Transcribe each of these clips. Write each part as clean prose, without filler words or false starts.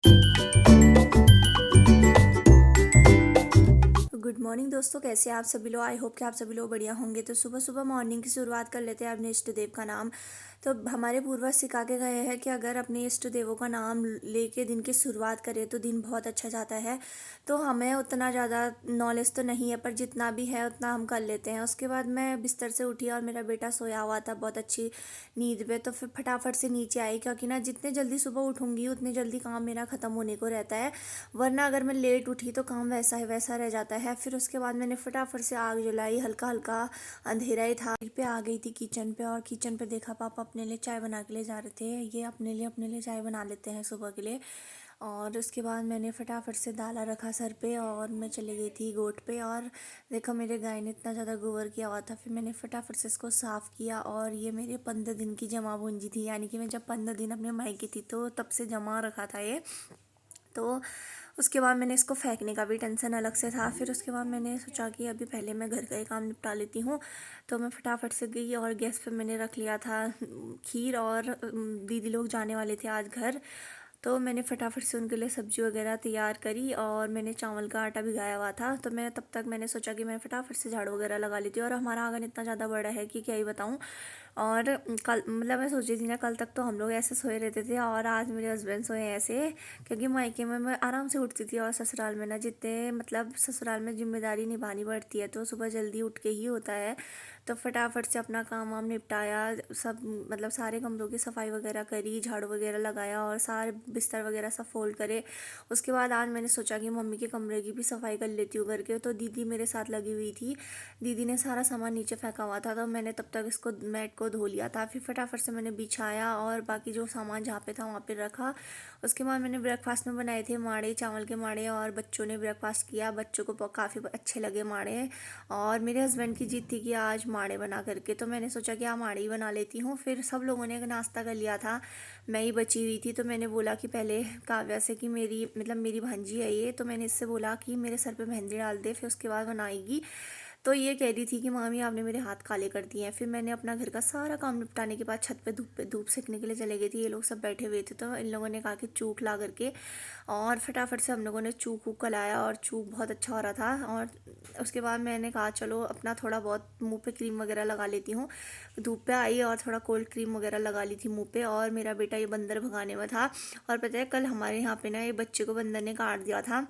Good morning दोस्तों, कैसे हैं आप सभी लोग। आई होप कि आप सभी लोग बढ़िया होंगे। तो सुबह सुबह मॉर्निंग की शुरुआत कर लेते हैं अपने इष्ट देव का नाम। तो हमारे पूर्वज सिखा के गए हैं कि अगर अपने इष्ट देवों का नाम लेके दिन की शुरुआत करें तो दिन बहुत अच्छा जाता है। तो हमें उतना ज़्यादा नॉलेज तो नहीं है, पर जितना भी है उतना हम कर लेते हैं। उसके बाद मैं बिस्तर से उठी और मेरा बेटा सोया हुआ था बहुत अच्छी नींद में। तो फिर फटाफट से नीचे आई, क्योंकि ना जितने जल्दी सुबह उठूंगी उतने जल्दी काम मेरा ख़त्म होने को रहता है। वरना अगर मैं लेट उठी तो काम वैसा ही वैसा रह जाता है। फिर उसके बाद मैंने फटाफट से आग जलाई, हल्का हल्का अंधेरा ही था। फिर पे आ गई थी किचन पे, और किचन पे देखा पापा अपने लिए चाय बना के ले जा रहे थे। ये अपने लिए चाय बना लेते हैं सुबह के लिए। और उसके बाद मैंने फटाफट से डाला रखा सर पे और मैं चली गई थी गोट पे। और देखो मेरे गाय ने इतना ज़्यादा गोबर किया हुआ था, फिर मैंने फटाफट से इसको साफ़ किया। और ये मेरे 15 दिन की जमा पूंजी थी, यानी कि मैं जब 15 दिन अपने मायके थी तो तब से जमा रखा था ये। तो उसके बाद मैंने इसको फेंकने का भी टेंशन अलग से था। फिर उसके बाद मैंने सोचा कि अभी पहले मैं घर का ही काम निपटा लेती हूँ। तो मैं फटाफट से गई और गैस पे मैंने रख लिया था खीर। और दीदी लोग जाने वाले थे आज घर। तो मैंने फटाफट से उनके लिए सब्ज़ी वगैरह तैयार करी, और मैंने चावल का आटा भिगाया हुआ था। तो मैं तब तक मैंने सोचा कि मैं फटाफट से झाड़ू वगैरह लगा लेती हूँ। और हमारा आंगन इतना ज़्यादा बड़ा है कि क्या ही बताऊँ। और कल मतलब मैं सोच रही थी ना, कल तक तो हम लोग ऐसे सोए रहते थे और आज मेरे हस्बैंड सोए ऐसे। क्योंकि मायके में मैं आराम से उठती थी, और ससुराल में ना जितने मतलब ससुराल में जिम्मेदारी निभानी पड़ती है तो सुबह जल्दी उठ के ही होता है। तो फटाफट से अपना काम वाम निपटाया, सब मतलब सारे कमरों की सफाई वगैरह करी, झाड़ू वगैरह लगाया और सारे बिस्तर वगैरह सब फोल्ड करे। उसके बाद आज मैंने सोचा कि मम्मी के कमरे की भी सफाई कर लेती हूँ करके। तो दीदी मेरे साथ लगी हुई थी। दीदी ने सारा सामान नीचे फेंका हुआ था, तो मैंने तब तक इसको मैट को धो लिया था। फिर फटाफट से मैंने बिछाया और बाकी जो सामान जहाँ पे था वहाँ पे रखा। उसके बाद मैंने ब्रेकफास्ट में बनाए थे माड़े, चावल के माड़े, और बच्चों ने ब्रेकफास्ट किया। बच्चों को काफ़ी अच्छे लगे माड़े। और मेरे हस्बैंड की जिद थी कि आज माड़े बना करके, तो मैंने सोचा कि हाँ माड़े ही बना लेती हूँ। फिर सब लोगों ने नाश्ता कर लिया था, मैं ही बची हुई थी। तो मैंने बोला कि पहले काव्या से कि मेरी मतलब मेरी भांजी है ये, तो मैंने इससे बोला कि मेरे सर पे मेहंदी डाल दे, फिर उसके बाद बनाएगी। तो ये कह रही थी कि मामी आपने मेरे हाथ काले कर दिए हैं। फिर मैंने अपना घर का सारा काम निपटाने के बाद छत पे धूप सेकने के लिए चले गई थी। ये लोग सब बैठे हुए थे, तो इन लोगों ने कहा कि चूक ला करके। और फटाफट से हम लोगों ने चूक वूक कलाया और चूक बहुत अच्छा हो रहा था। और उसके बाद मैंने कहा चलो अपना थोड़ा बहुत मुंह पे क्रीम वगैरह लगा लेती हूँ। धूप पे आई और थोड़ा कोल्ड क्रीम वगैरह लगा ली थी मुंह पे। और मेरा बेटा ये बंदर भगाने में था। और पता है कल हमारे यहाँ पे ना ये बच्चे को बंदर ने काट दिया था।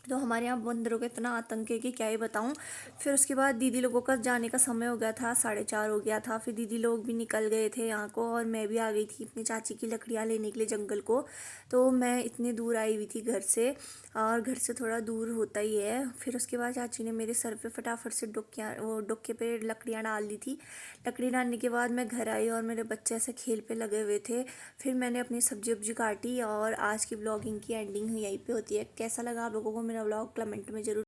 तो हमारे यहाँ बंदरों का इतना आतंक है कि क्या ही बताऊँ। फिर उसके बाद दीदी लोगों का जाने का समय हो गया था, 4:30 हो गया था। फिर दीदी लोग भी निकल गए थे यहाँ को, और मैं भी आ गई थी अपनी चाची की लकड़ियाँ लेने के लिए जंगल को। तो मैं इतनी दूर आई हुई थी घर से, और घर से थोड़ा दूर होता ही है। फिर उसके बाद चाची ने मेरे सर पे फटाफट से डुकियाँ वो डुक्के पे लकड़ियाँ डाल दी थी। लकड़ी डालने के बाद मैं घर आई और मेरे बच्चे ऐसे खेल पे लगे हुए थे। फिर मैंने अपनी सब्जी वब्जी काटी, और आज की ब्लॉगिंग की एंडिंग यहीं पे होती है। कैसा लगा आप लोगों को मेरा ब्लॉग कमेंट में ज़रूर